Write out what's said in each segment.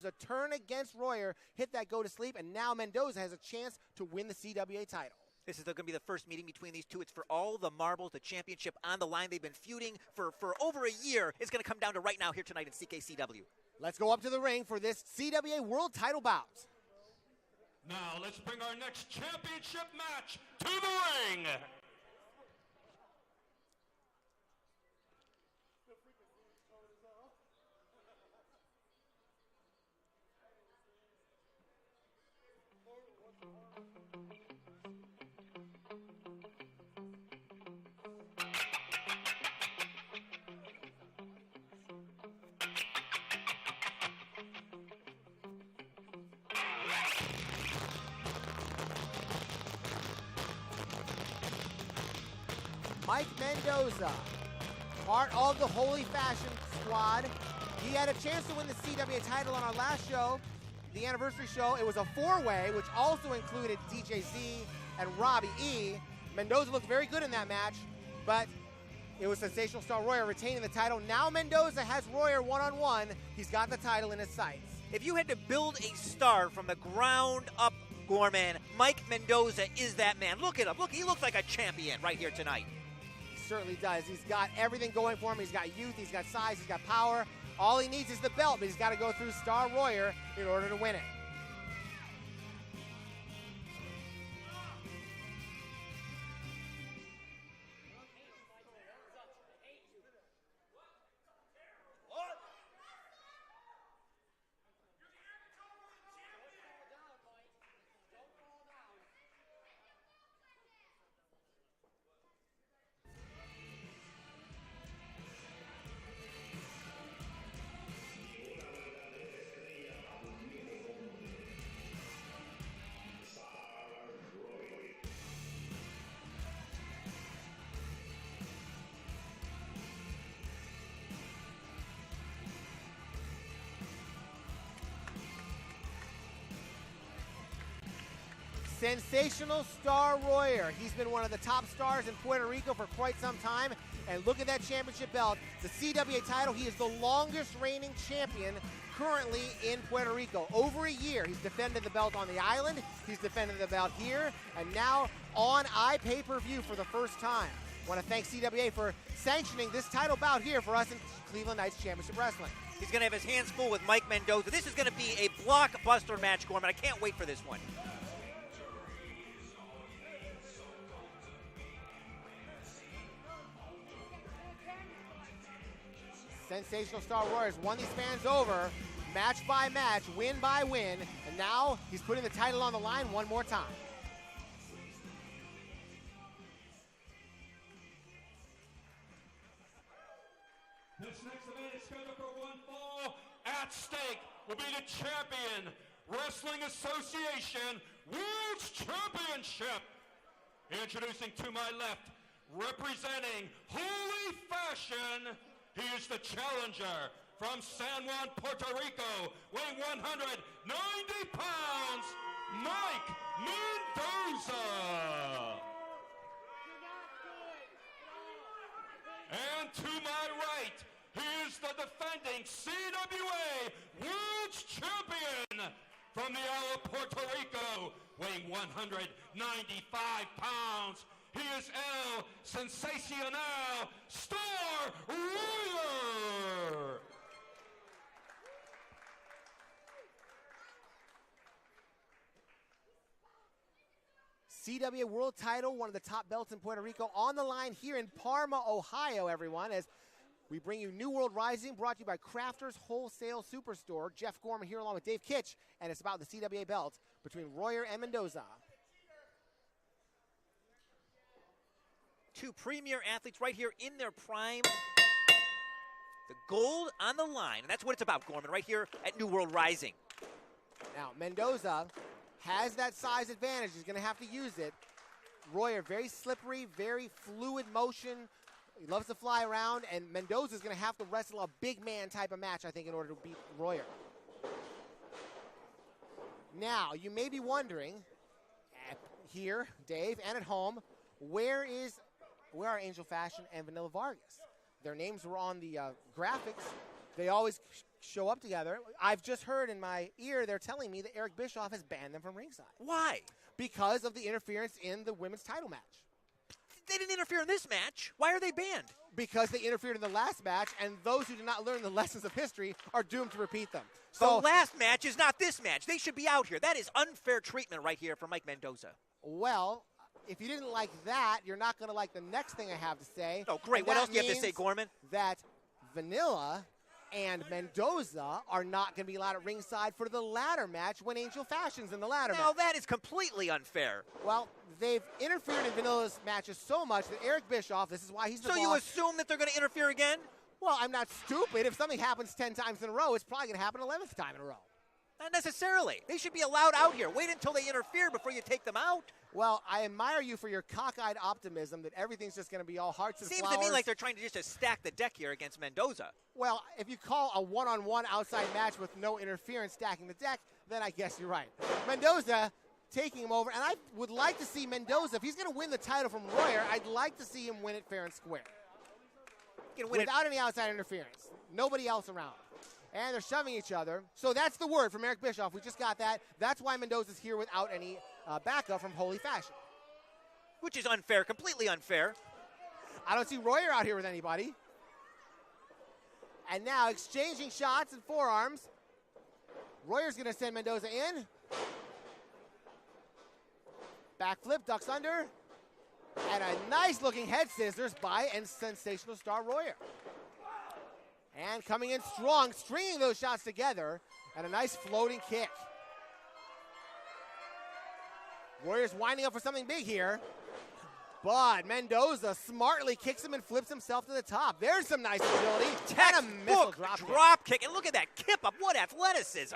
A turn against Royer, hit that go to sleep, and now Mendoza has a chance to win the CWA title. This is going to be the first meeting between these two. It's for all the marbles, the championship on the line. They've been feuding for over a year. It's going to come down to right now here tonight in CKCW. Let's go up to the ring for this CWA World title bout. Now let's bring our next championship match to the ring. Mike Mendoza, part of the Holy Fashion Squad. He had a chance to win the CWA title on our last show, the anniversary show. It was a four-way, which also included DJ Z and Robbie E. Mendoza looked very good in that match, but it was Sensational Star Royer retaining the title. Now Mendoza has Royer one-on-one. He's got the title in his sights. If you had to build a star from the ground up, Gorman, Mike Mendoza is that man. Look at him. Look, he looks like a champion right here tonight. Certainly does. He's got everything going for him. He's got youth, he's got size, he's got power. All he needs is the belt, but he's got to go through Star Royer in order to win it. Sensational Star Royer. He's been one of the top stars in Puerto Rico for quite some time. And look at that championship belt. The CWA title, he is the longest reigning champion currently in Puerto Rico. Over a year, he's defended the belt on the island. He's defended the belt here. And now on iPay-per-view for the first time. I want to thank CWA for sanctioning this title bout here for us in Cleveland Knights Championship Wrestling. He's going to have his hands full with Mike Mendoza. This is going to be a blockbuster match, Gorman. I can't wait for this one. Sensational Star Royer won these fans over, match by match, win by win, and now he's putting the title on the line one more time. This next event is scheduled for one fall. At stake will be the Champion Wrestling Association World Championship. Introducing to my left, representing Holy Fashion, he is the challenger from San Juan, Puerto Rico, weighing 190 pounds, Mike Mendoza. And to my right, he is the defending CWA World Champion from the Isle of Puerto Rico, weighing 195 pounds. He is El Sensacional Star Royer. CWA World title, one of the top belts in Puerto Rico, on the line here in Parma, Ohio, everyone, as we bring you New World Rising, brought to you by Crafters Wholesale Superstore. Jeff Gorman here along with Dave Kitch, and it's about the CWA belt between Royer and Mendoza. Two premier athletes right here in their prime. The gold on the line, and that's what it's about, Gorman, right here at New World Rising. Now, Mendoza has that size advantage. He's going to have to use it. Royer, very slippery, very fluid motion. He loves to fly around, and Mendoza's going to have to wrestle a big man type of match, I think, in order to beat Royer. Now, you may be wondering, here, Dave, and at home, where are Angel Fashion and Vanilla Vargas? Their names were on the graphics They always show up together. I've just heard in my ear they're telling me that Eric Bischoff has banned them from ringside. Why? Because of the interference in the women's title match. They didn't interfere in this match. Why are they banned? Because they interfered in the last match, and those who do not learn the lessons of history are doomed to repeat them. So the last match is not this match. They should be out here. That is unfair treatment right here for Mike Mendoza. Well, if you didn't like that, you're not going to like the next thing I have to say. Oh, great. What else do you have to say, Gorman? That Vanilla and Mendoza are not going to be allowed at ringside for the ladder match when Angel Fashion's in the ladder match. Now, that is completely unfair. Well, they've interfered in Vanilla's matches so much that Eric Bischoff, this is why he's the boss. So you assume that they're going to interfere again? Well, I'm not stupid. If something happens 10 times in a row, it's probably going to happen 11th time in a row. Not necessarily. They should be allowed out here. Wait until they interfere before you take them out. Well, I admire you for your cockeyed optimism that everything's just going to be all hearts and Seems flowers. to me like they're trying to just stack the deck here against Mendoza. Well, if you call a one-on-one outside match with no interference stacking the deck, then I guess you're right. Mendoza taking him over, and I would like to see Mendoza, if he's going to win the title from Royer, I'd like to see him win it fair and square. Without any outside interference. Nobody else around. And they're shoving each other. So that's the word from Eric Bischoff. We just got that. That's why Mendoza's here without any backup from Holy Fashion. Which is unfair, completely unfair. I don't see Royer out here with anybody. And now exchanging shots and forearms. Royer's going to send Mendoza in. Backflip, ducks under. And a nice looking head scissors by and sensational star Royer. And coming in strong, stringing those shots together, and a nice floating kick. Royer's winding up for something big here. But Mendoza smartly kicks him and flips himself to the top. There's some nice agility. And a missile drop kick. And look at that kip up. What athleticism.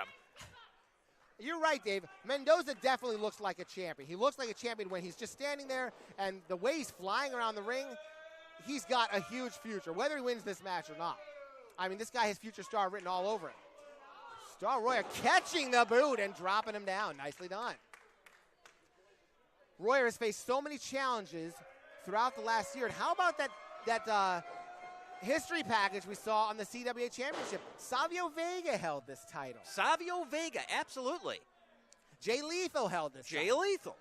You're right, Dave. Mendoza definitely looks like a champion. He looks like a champion when he's just standing there, and the way he's flying around the ring, he's got a huge future, whether he wins this match or not. I mean, this guy has future star written all over him. Star Royer catching the boot and dropping him down. Nicely done. Royer has faced so many challenges throughout the last year. And how about that history package we saw on the CWA Championship? Savio Vega held this title. Savio Vega, absolutely. Jay Lethal held this Jay title. Lethal.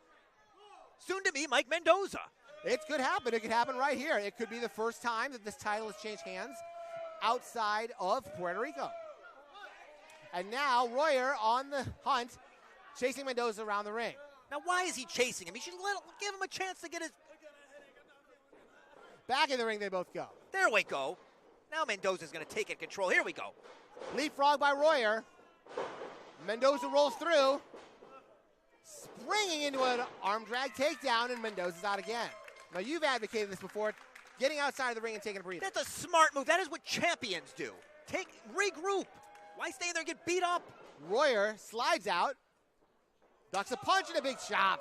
Soon to be Mike Mendoza. It could happen. It could happen right here. It could be the first time that this title has changed hands outside of Puerto Rico. And now Royer on the hunt, chasing Mendoza around the ring. Now, why is he chasing him? He should give him a chance to get his... Back in the ring they both go. There we go. Now Mendoza's going to take it control. Here we go. Leapfrog by Royer. Mendoza rolls through. Springing into an arm drag takedown, and Mendoza's out again. Now, you've advocated this before. Getting outside of the ring and taking a breather. That's a smart move. That is what champions do. Regroup. Why stay there and get beat up? Royer slides out. Ducks a punch and a big chop.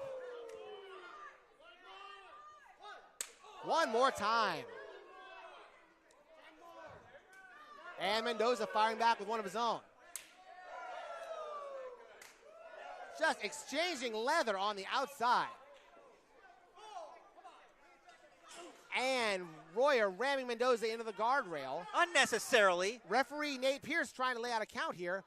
One more time. And Mendoza firing back with one of his own. Just exchanging leather on the outside. And Royer ramming Mendoza into the guardrail. Unnecessarily. Referee Nate Pierce trying to lay out a count here.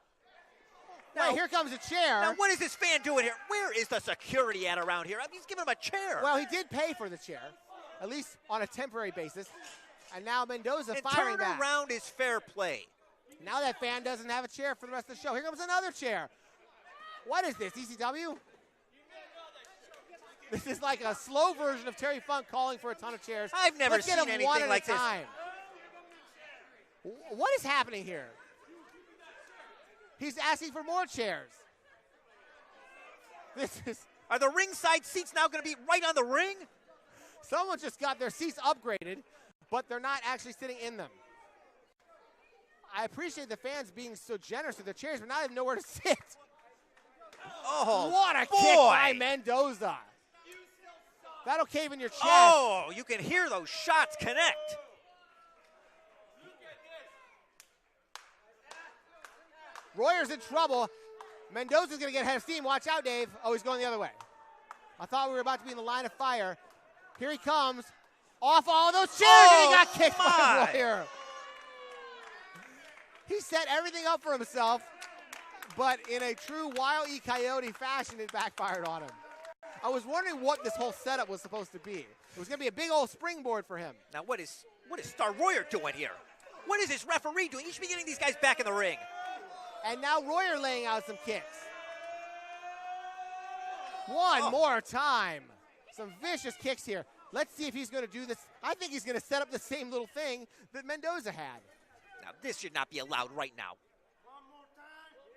Now, wait, here comes a chair. Now, what is this fan doing here? Where is the security at around here? I mean, he's giving him a chair. Well, he did pay for the chair, at least on a temporary basis. And now Mendoza firing back. Turn around is fair play. Now that fan doesn't have a chair for the rest of the show. Here comes another chair. What is this, ECW? This is like a slow version of Terry Funk calling for a ton of chairs. I've never seen anything like this. What is happening here? He's asking for more chairs. Are the ringside seats now going to be right on the ring? Someone just got their seats upgraded, but they're not actually sitting in them. I appreciate the fans being so generous with their chairs, but now they have nowhere to sit. Oh, what a kick by Mendoza. That'll cave in your chest. Oh, you can hear those shots connect. Royer's in trouble. Mendoza's going to get ahead of steam. Watch out, Dave. Oh, he's going the other way. I thought we were about to be in the line of fire. Here he comes. Off all those chairs, and he got kicked by Royer. He set everything up for himself, but in a true Wile E. Coyote fashion, it backfired on him. I was wondering what this whole setup was supposed to be. It was going to be a big old springboard for him. Now, what is Star Royer doing here? What is this referee doing? He should be getting these guys back in the ring. And now Royer laying out some kicks. One more time. Some vicious kicks here. Let's see if he's going to do this. I think he's going to set up the same little thing that Mendoza had. Now, this should not be allowed right now.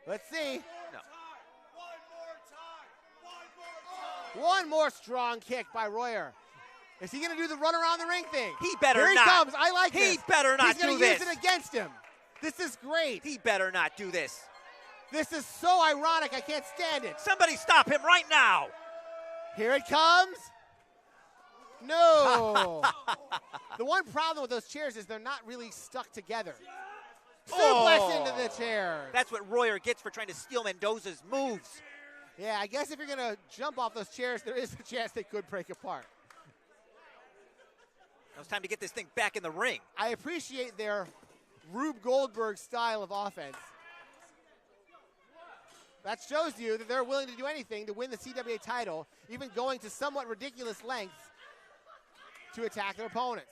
Let's see. No. One more strong kick by Royer. Is he going to do the run around the ring thing? He better Here not. He comes. I like this. He better not do this. He's going to use it against him. This is great. He better not do this. This is so ironic. I can't stand it. Somebody stop him right now. Here it comes. No. The one problem with those chairs is they're not really stuck together. Suplex into the chair. That's what Royer gets for trying to steal Mendoza's moves. Yeah, I guess if you're going to jump off those chairs, there is a chance they could break apart. Now it's time to get this thing back in the ring. I appreciate their Rube Goldberg style of offense. That shows you that they're willing to do anything to win the CWA title, even going to somewhat ridiculous lengths to attack their opponents.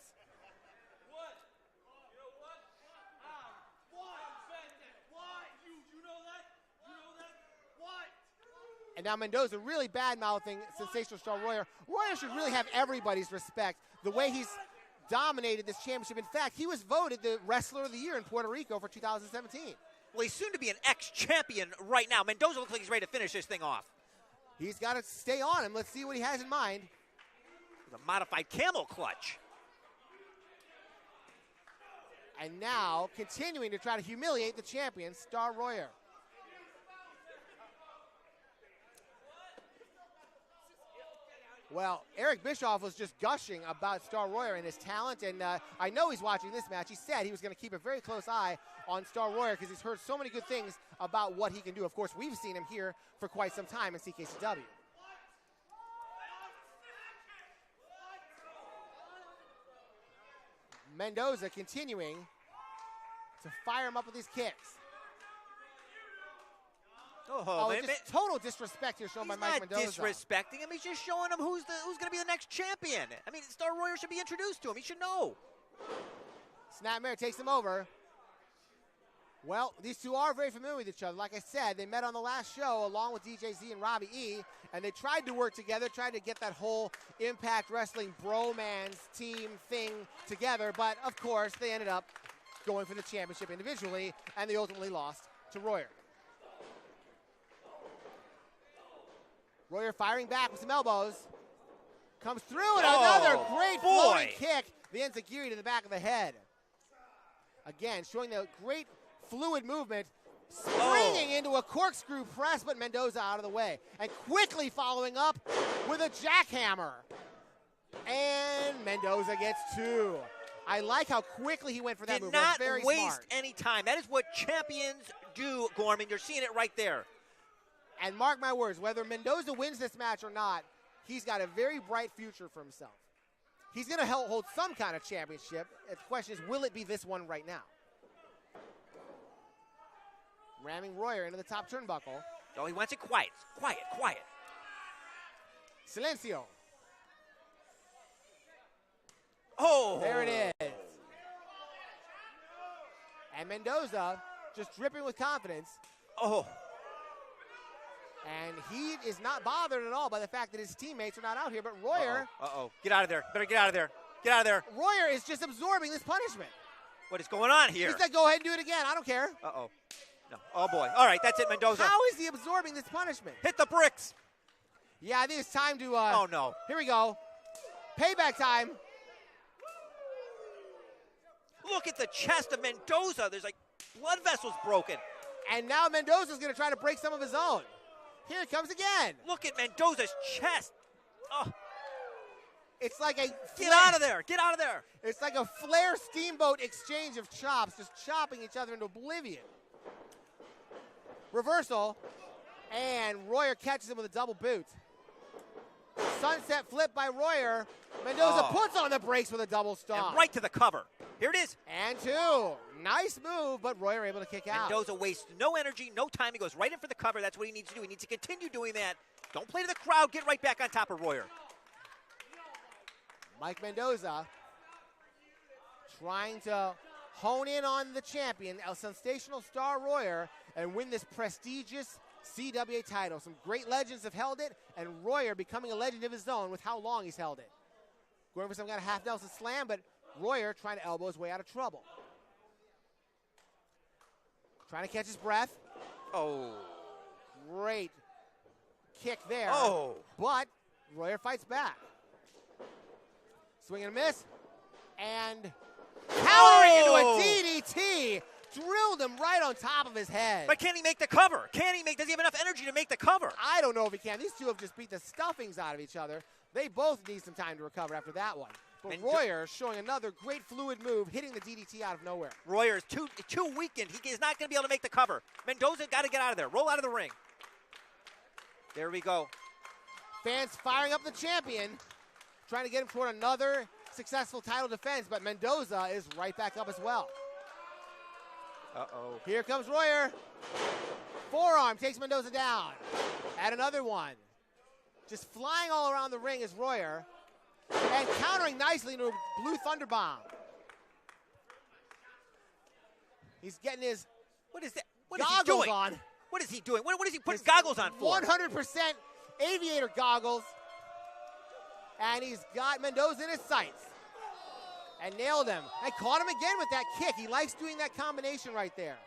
And now Mendoza really bad-mouthing Sensational Star Royer. Royer should really have everybody's respect. The way he's dominated this championship. In fact, he was voted the Wrestler of the Year in Puerto Rico for 2017. Well, he's soon to be an ex-champion right now. Mendoza looks like he's ready to finish this thing off. He's got to stay on him. Let's see what he has in mind. With a modified camel clutch. And now continuing to try to humiliate the champion, Star Royer. Well, Eric Bischoff was just gushing about Star Royer and his talent, and I know he's watching this match. He said he was going to keep a very close eye on Star Royer because he's heard so many good things about what he can do. Of course, we've seen him here for quite some time in CKCW. Mendoza continuing to fire him up with these kicks. Just total disrespect here shown by Mike Mendoza. He's not disrespecting him. He's just showing him who's going to be the next champion. I mean, Star Royer should be introduced to him. He should know. Snapmare takes him over. Well, these two are very familiar with each other. Like I said, they met on the last show along with DJ Z and Robbie E, and they tried to work together, tried to get that whole Impact Wrestling bromance team thing together, but of course they ended up going for the championship individually, and they ultimately lost to Royer. Royer firing back with some elbows. Comes through and another great floating kick. The enziguri to the back of the head. Again, showing the great fluid movement. Springing into a corkscrew press, but Mendoza out of the way. And quickly following up with a jackhammer. And Mendoza gets two. I like how quickly he went for that move. Did not very waste smart. any time. That is what champions do, Gorman. You're seeing it right there. And mark my words, whether Mendoza wins this match or not, he's got a very bright future for himself. He's going to hold some kind of championship. The question is, will it be this one right now? Ramming Royer into the top turnbuckle. Oh, he wants it quiet. Quiet, quiet. Silencio. Oh. There it is. And Mendoza just dripping with confidence. Oh. And he is not bothered at all by the fact that his teammates are not out here, but Royer. Uh-oh. Get out of there. Better get out of there. Get out of there. Royer is just absorbing this punishment. What is going on here? He said, go ahead and do it again. I don't care. Uh-oh. No. Oh, boy. All right, that's it, Mendoza. How is he absorbing this punishment? Hit the bricks. Yeah, I think it's time to... oh, no. Here we go. Payback time. Look at the chest of Mendoza. There's like blood vessels broken. And now Mendoza's going to try to break some of his own. Here it comes again. Look at Mendoza's chest. Oh. It's like a... Get out of there. Get out of there. It's like a Flair Steamboat exchange of chops, just chopping each other into oblivion. Reversal. And Royer catches him with a double boot. Sunset flip by Royer. Mendoza puts on the brakes with a double stomp. And right to the cover. Here it is. And 2. Nice move, but Royer able to kick out. Mendoza wastes no energy, no time. He goes right in for the cover. That's what he needs to do. He needs to continue doing that. Don't play to the crowd. Get right back on top of Royer. Mike Mendoza trying to hone in on the champion, El Sensational Star Royer, and win this prestigious CWA title. Some great legends have held it, and Royer becoming a legend of his own with how long he's held it. Going for some kind of half Nelson slam, but Royer trying to elbow his way out of trouble. Trying to catch his breath. Oh. Great kick there. Oh. But Royer fights back. Swing and a miss. And countering into a DDT. Drilled him right on top of his head. But can he make the cover? Does he have enough energy to make the cover? I don't know if he can. These two have just beat the stuffings out of each other. They both need some time to recover after that one. But Royer showing another great fluid move, hitting the DDT out of nowhere. Royer is too weakened. He is not going to be able to make the cover. Mendoza got to get out of there. Roll out of the ring. There we go. Fans firing up the champion, trying to get him toward another successful title defense, but Mendoza is right back up as well. Uh-oh. Here comes Royer. Forearm takes Mendoza down. Add another one. Just flying all around the ring is Royer. And countering nicely into a blue thunder bomb. He's getting his goggles on. What is he doing? What is he putting goggles on for? 100% aviator goggles. And he's got Mendoza in his sights. And nailed him. And caught him again with that kick. He likes doing that combination right there.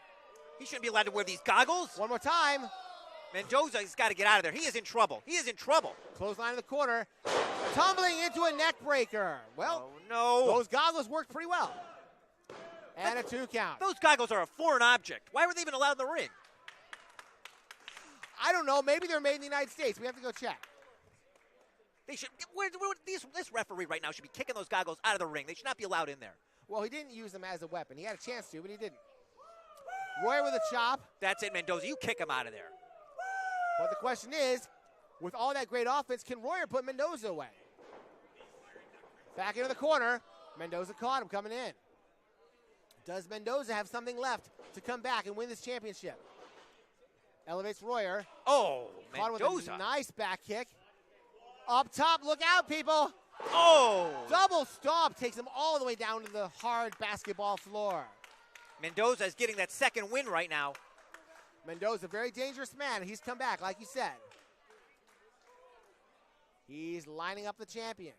He shouldn't be allowed to wear these goggles. One more time. Mendoza's got to get out of there. He is in trouble. He is in trouble. Clothesline in the corner. Tumbling into a neck breaker. Well, oh, no. Those goggles worked pretty well. And a 2 count. Those goggles are a foreign object. Why were they even allowed in the ring? I don't know. Maybe they're made in the United States. We have to go check. They should. This referee right now should be kicking those goggles out of the ring. They should not be allowed in there. Well, he didn't use them as a weapon. He had a chance to, but he didn't. Royer with a chop. That's it, Mendoza. You kick him out of there. But the question is, with all that great offense, can Royer put Mendoza away? Back into the corner. Mendoza caught him coming in. Does Mendoza have something left to come back and win this championship? Elevates Royer. Oh, caught Mendoza. with a nice back kick. Up top, look out, people. Oh. Double stomp takes him all the way down to the hard basketball floor. Mendoza is getting that second win right now. Mendoza, very dangerous man. He's come back, like you said. He's lining up the champion.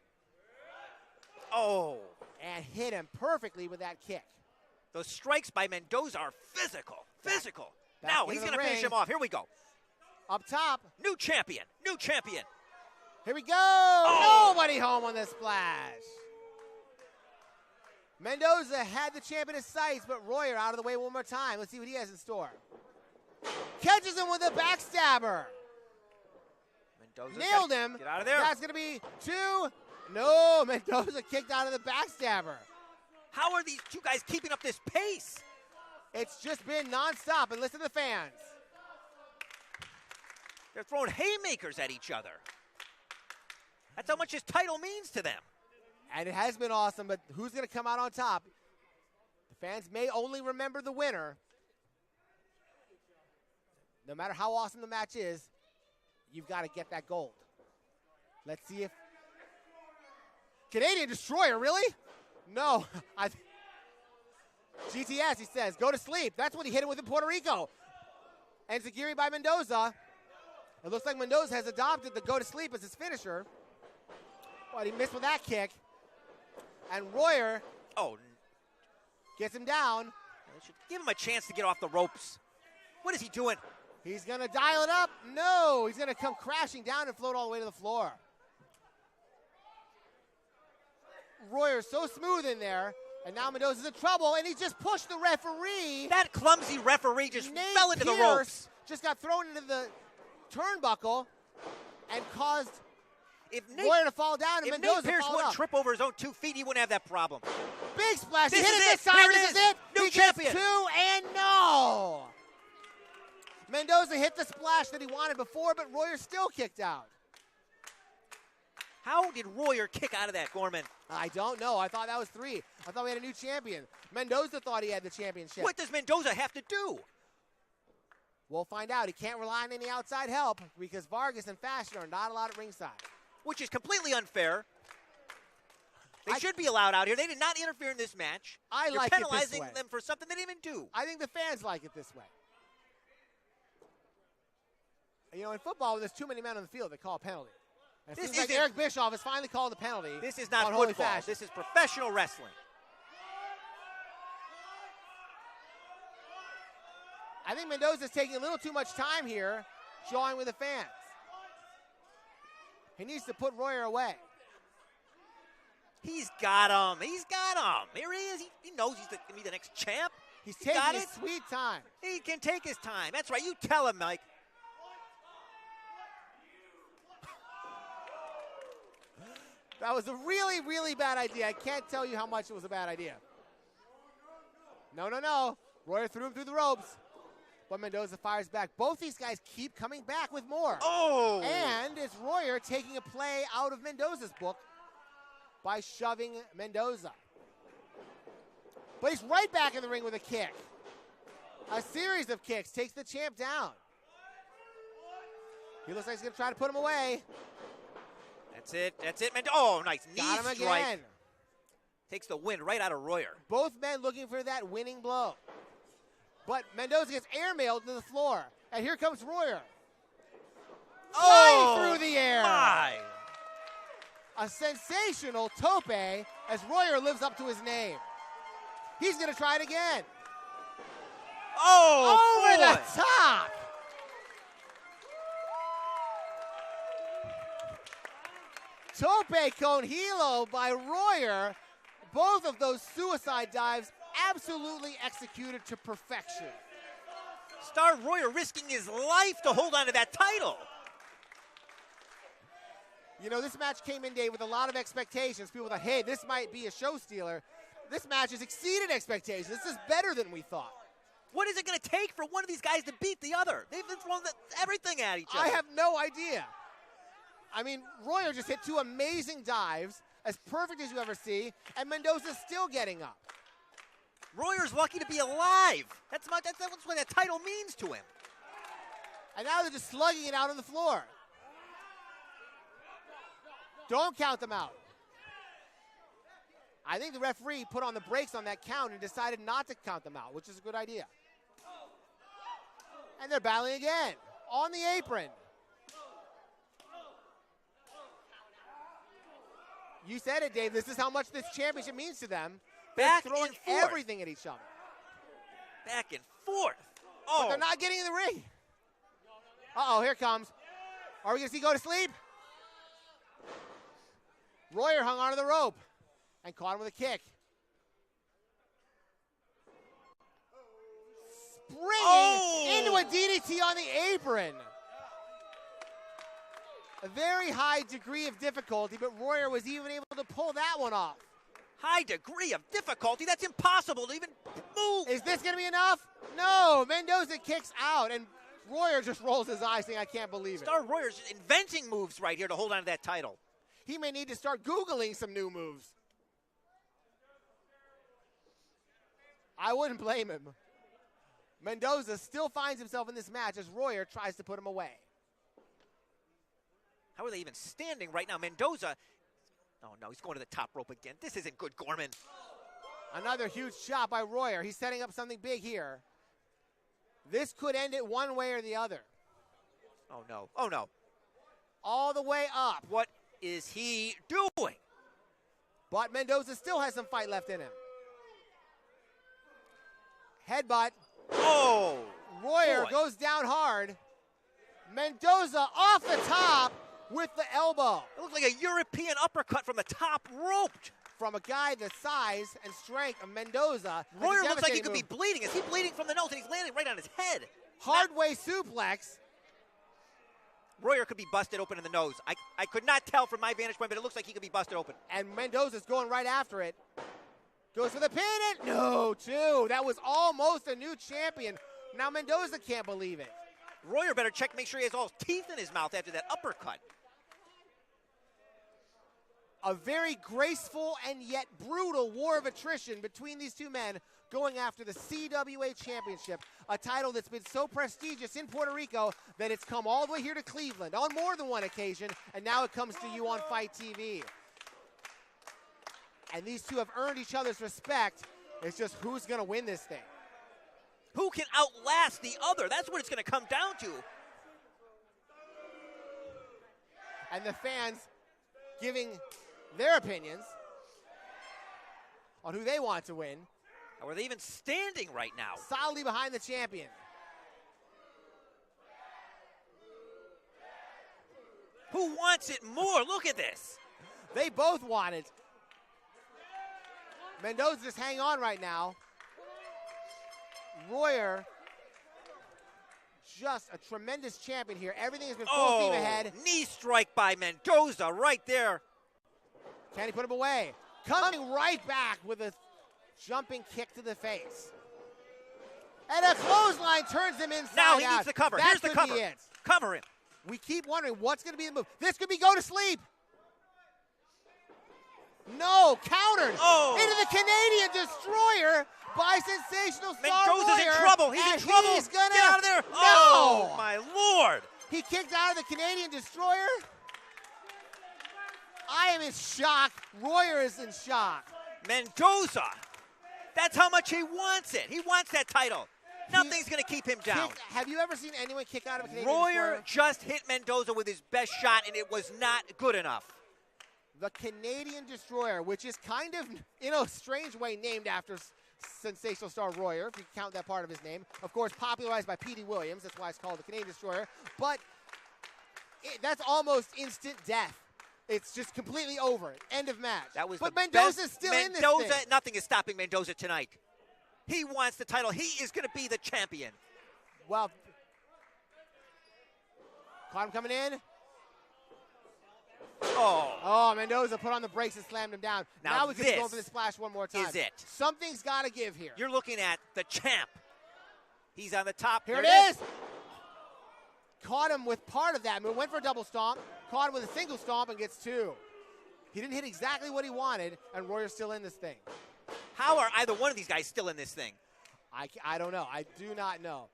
Oh. And hit him perfectly with that kick. Those strikes by Mendoza are physical. Physical. Back Now he's going to finish him off. Here we go. Up top. New champion. New champion. Here we go. Oh. Nobody home on this splash. Mendoza had the champion in sights, but Royer out of the way one more time. Let's see what he has in store. Catches him with a backstabber. Mendoza nailed him. Get out of there. That's going to be 2. No, Mendoza kicked out of the backstabber. How are these two guys keeping up this pace? It's just been nonstop, and listen to the fans. They're throwing haymakers at each other. That's how much this title means to them. And it has been awesome, but who's going to come out on top? The fans may only remember the winner. No matter how awesome the match is, you've got to get that gold. Let's see if... Canadian Destroyer, really? No. GTS, he says, go to sleep. That's what he hit him with in Puerto Rico. And Zagiri by Mendoza. It looks like Mendoza has adopted the go to sleep as his finisher. But he missed with that kick. And Royer gets him down. They should give him a chance to get off the ropes. What is he doing? He's going to dial it up. No, he's going to come crashing down and float all the way to the floor. Royer's so smooth in there, and now Mendoza's in trouble, and he just pushed the referee. That clumsy referee just Nate fell into the Pierce ropes. Just got thrown into the turnbuckle and caused Royer to fall down, and if Mendoza Nate Pierce fall wouldn't up. trip over his own 2 feet, he wouldn't have that problem. Big splash. This He hit is it this it. time. Here it This is. is it. New He champion. gets 2, and no. Mendoza hit the splash that he wanted before, but Royer still kicked out. How did Royer kick out of that, Gorman? I don't know. I thought that was 3. I thought we had a new champion. Mendoza thought he had the championship. What does Mendoza have to do? We'll find out. He can't rely on any outside help because Vargas and Fashion are not allowed at ringside. Which is completely unfair. They should be allowed out here. They did not interfere in this match. You're like penalizing it this way. them for something they didn't even do. I think the fans like it this way. You know, in football, when there's too many men on the field, they call a penalty. And it seems like Eric Bischoff has finally called the penalty. This is not football. Fashion. This is professional wrestling. I think Mendoza's taking a little too much time here, showing with the fans. He needs to put Royer away. He's got him. He's got him. Here he is. He knows he's going to be the next champ. He's taking his sweet time. He can take his time. That's right. You tell him, Mike. That was a really, really bad idea. I can't tell you how much it was a bad idea. No. Royer threw him through the ropes. But Mendoza fires back. Both these guys keep coming back with more. Oh! And it's Royer taking a play out of Mendoza's book by shoving Mendoza. But he's right back in the ring with a kick. A series of kicks takes the champ down. He looks like he's going to try to put him away. That's it. Oh, nice knee Got him strike. again. Takes the wind right out of Royer. Both men looking for that winning blow. But Mendoza gets airmailed to the floor. And here comes Royer. Flying through the air. My. A sensational tope as Royer lives up to his name. He's going to try it again. Oh, over the top. Tope con hilo by Royer. Both of those suicide dives absolutely executed to perfection. Star Royer risking his life to hold on to that title. You know, this match came in, Dave, with a lot of expectations. People thought, hey, this might be a show stealer. This match has exceeded expectations. This is better than we thought. What is it going to take for one of these guys to beat the other? They've been throwing everything at each other. I have no idea. I mean, Royer just hit 2 amazing dives, as perfect as you ever see, and Mendoza's still getting up. Royer's lucky to be alive. That's what that title means to him. And now they're just slugging it out on the floor. Don't count them out. I think the referee put on the brakes on that count and decided not to count them out, which is a good idea. And they're battling again on the apron. You said it, Dave. This is how much this championship means to them. They're throwing everything at each other. Back and forth. But they're not getting in the ring. Uh-oh, here it comes. Are we going to see go to sleep? Royer hung onto the rope and caught him with a kick. Springing into a DDT on the apron. A very high degree of difficulty, but Royer was even able to pull that one off. High degree of difficulty? That's impossible to even move. Is this going to be enough? No. Mendoza kicks out, and Royer just rolls his eyes saying, I can't believe it. Star Royer's inventing moves right here to hold on to that title. He may need to start Googling some new moves. I wouldn't blame him. Mendoza still finds himself in this match as Royer tries to put him away. How are they even standing right now? Mendoza, oh no, he's going to the top rope again. This isn't good, Gorman. Another huge shot by Royer. He's setting up something big here. This could end it one way or the other. Oh no, oh no. All the way up. What is he doing? But Mendoza still has some fight left in him. Headbutt. Oh! Royer goes down hard. Mendoza off the top with the elbow. It looked like a European uppercut from the top rope. From a guy the size and strength of Mendoza. Royer looks like he could be bleeding. Is he bleeding from the nose? And he's landing right on his head. Hard way suplex. Royer could be busted open in the nose. I could not tell from my vantage point, but it looks like he could be busted open. And Mendoza's going right after it. Goes for the pin and no, two. That was almost a new champion. Now Mendoza can't believe it. Royer better check, make sure he has all his teeth in his mouth after that uppercut. A very graceful and yet brutal war of attrition between these two men going after the CWA Championship, a title that's been so prestigious in Puerto Rico that it's come all the way here to Cleveland on more than one occasion, and now it comes to you on Fight TV. And these two have earned each other's respect. It's just who's going to win this thing. Who can outlast the other? That's what it's going to come down to. And the fans giving their opinions on who they want to win. Or are they even standing right now? Solidly behind the champion. Who wants it more? Look at this. They both want it. Mendoza just hang on right now. Royer, just a tremendous champion here. Everything has been full steam ahead. Knee strike by Mendoza right there. Can he put him away? Coming right back with a jumping kick to the face. And a clothesline turns him inside Now he out. needs the cover. That Here's the could cover. be it. Cover him. We keep wondering what's going to be the move. This could be go to sleep. No, countered into the Canadian Destroyer by Sensational Star Mendoza's Royer. in trouble. He's in trouble. He's gonna, get out of there. No. Oh, my Lord. He kicked out of the Canadian Destroyer. I am in shock. Royer is in shock. Mendoza. That's how much he wants it. He wants that title. Nothing's going to keep him down. Have you ever seen anyone kick out of a Canadian Royer Destroyer? just hit Mendoza with his best shot, and it was not good enough. The Canadian Destroyer, which is kind of, in a strange way, named after Sensational Star Royer, if you count that part of his name. Of course, popularized by P.D. Williams. That's why it's called the Canadian Destroyer. But that's almost instant death. It's just completely over. End of match. That was but the Mendoza's best. still in this thing. Nothing is stopping Mendoza tonight. He wants the title. He is going to be the champion. Well, caught him coming in. Oh, Mendoza put on the brakes and slammed him down. Now we can go for the splash one more time. Is it. Something's got to give here. You're looking at the champ. He's on the top. Here it is. Caught him with part of that move. Went for a double stomp. Caught him with a single stomp and gets two. He didn't hit exactly what he wanted, and Royer's still in this thing. How are either one of these guys still in this thing? I don't know. I do not know.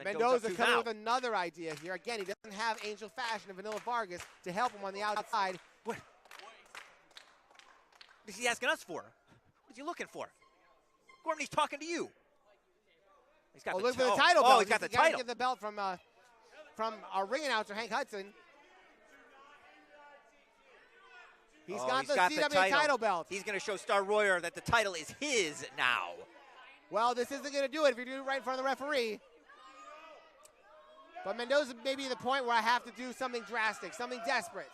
Mendoza coming with another idea here. Again, he doesn't have Angel Fashion and Vanilla Vargas to help him on the outside. What is he asking us for? What is he looking for? Gordon, he's talking to you. He's got look for the title belt. Oh, he's got the title. Get the belt from our ring announcer, Hank Hudson. He's got the CWA title belt. He's going to show Star Royer that the title is his now. Well, this isn't going to do it if you do it right in front of the referee. But Mendoza may be the point where I have to do something drastic, something desperate.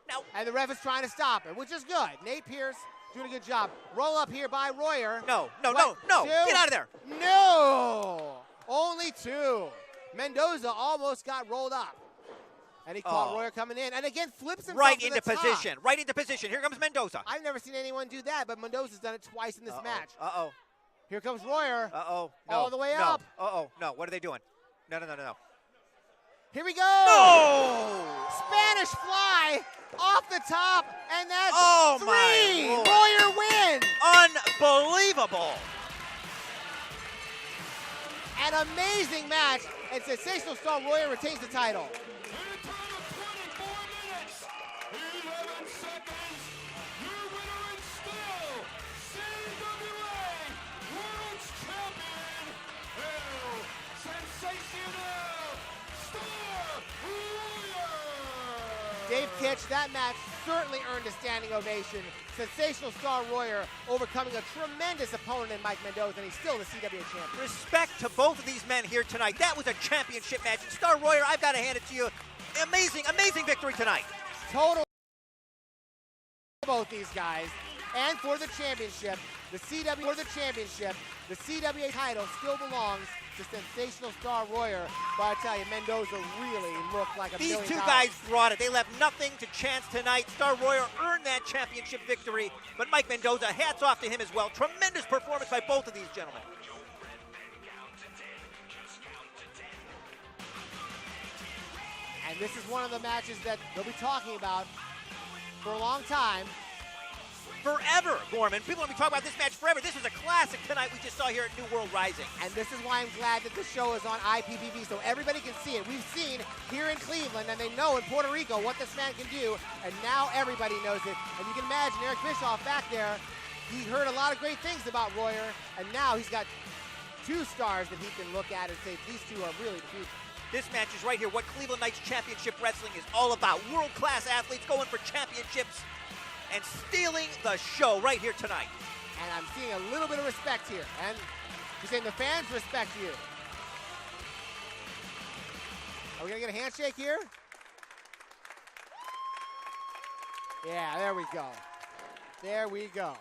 Now, and the ref is trying to stop it, which is good. Nate Pierce doing a good job. Roll up here by Royer. No. Two? Get out of there. No. Only two. Mendoza almost got rolled up. And he caught Royer coming in. And again, flips himself right to into the top. position. Right into position. Here comes Mendoza. I've never seen anyone do that, but Mendoza's done it twice in this match. Uh-oh. Here comes Royer. Uh-oh. No. All the way up. Uh-oh. No. What are they doing? No. Here we go. No! Spanish fly off the top, and that's three. My Royer wins. Unbelievable. An amazing match, and Sensational Star Royer retains the title. Dave Kitch, that match certainly earned a standing ovation. Sensational Star Royer overcoming a tremendous opponent in Mike Mendoza, and he's still the CWA champion. Respect to both of these men here tonight. That was a championship match. And Star Royer, I've got to hand it to you. Amazing victory tonight. Total both these guys. And for the championship, the CWA title still belongs to Sensational Star Royer. But I tell you, Mendoza really looked like a These million two dollars. guys brought it. They left nothing to chance tonight. Star Royer earned that championship victory. But Mike Mendoza, hats off to him as well. Tremendous performance by both of these gentlemen. And this is one of the matches that they'll be talking about for a long time. Forever, Gorman. People are going to be talking about this match forever. This was a classic tonight we just saw here at New World Rising. And this is why I'm glad that the show is on IPTV, so everybody can see it. We've seen here in Cleveland, and they know in Puerto Rico what this man can do, and now everybody knows it. And you can imagine Eric Bischoff back there, he heard a lot of great things about Royer, and now he's got 2 stars that he can look at and say, these two are really the future. This match is right here, what Cleveland Knights Championship Wrestling is all about. World-class athletes going for championships and stealing the show right here tonight. And I'm seeing a little bit of respect here. And you're saying the fans respect you. Are we going to get a handshake here? Yeah, there we go. There we go.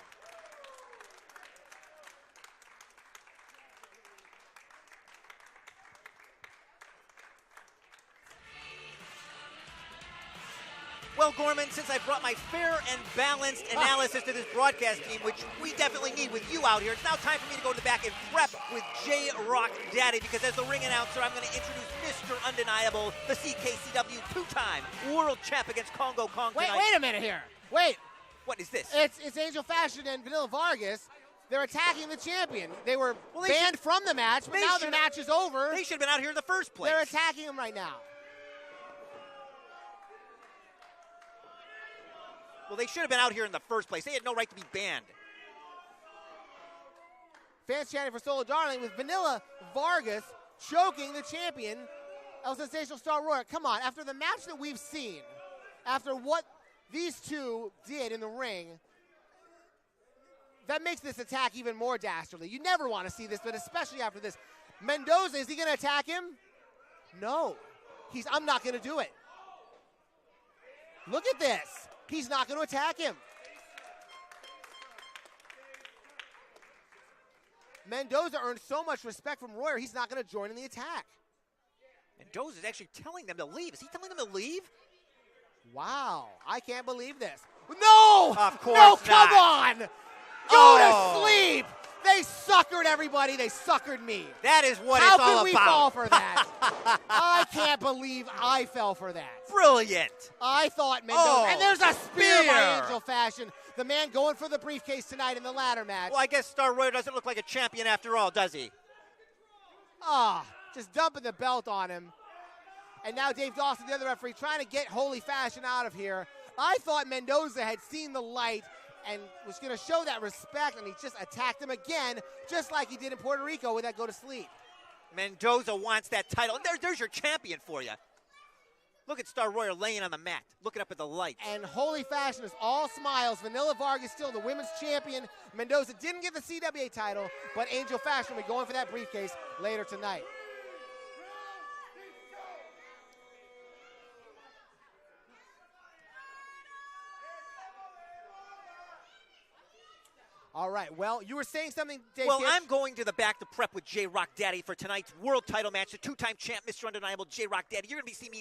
Well, Gorman, since I brought my fair and balanced analysis to this broadcast team, which we definitely need with you out here, it's now time for me to go to the back and prep with J-Rock Daddy, because as the ring announcer, I'm going to introduce Mr. Undeniable, the CKCW 2-time world champ against Congo Kong tonight. Wait a minute here. Wait. What is this? It's Angel Fashion and Vanilla Vargas. They're attacking the champion. They were banned from the match, but now the match is over. They should have been out here in the first place. They're attacking him right now. Well, they should have been out here in the first place. They had no right to be banned. Fans chanting for Solo Darling with Vanilla Vargas choking the champion, El Sensational Star Royer. Come on, after the match that we've seen, after what these two did in the ring, that makes this attack even more dastardly. You never want to see this, but especially after this. Mendoza, is he going to attack him? No. I'm not going to do it. Look at this. He's not going to attack him. Mendoza earned so much respect from Royer, he's not going to join in the attack. Mendoza's actually telling them to leave. Is he telling them to leave? Wow, I can't believe this. No! Of course no, not. Come on! Go to sleep! They suckered everybody. They suckered me. That is what How it's all about. How could we fall for that? I can't believe I fell for that. Brilliant. I thought Mendoza. Oh, and there's a spear by Angel Fashion. The man going for the briefcase tonight in the ladder match. Well, I guess Star Royer doesn't look like a champion after all, does he? Just dumping the belt on him. And now Dave Dawson, the other referee, trying to get Holy Fashion out of here. I thought Mendoza had seen the light and was going to show that respect, and he just attacked him again, just like he did in Puerto Rico with that go to sleep. Mendoza wants that title. There's your champion for you. Look at Star Royer laying on the mat, looking up at the lights. And Holy Fashion is all smiles. Vanilla Vargas still the women's champion. Mendoza didn't get the CWA title, but Angel Fashion will be going for that briefcase later tonight. All right, well, you were saying something, Dave. Well, I'm going to the back to prep with J-Rock Daddy for tonight's world title match. The 2-time champ, Mr. Undeniable J-Rock Daddy. You're going to be seeing me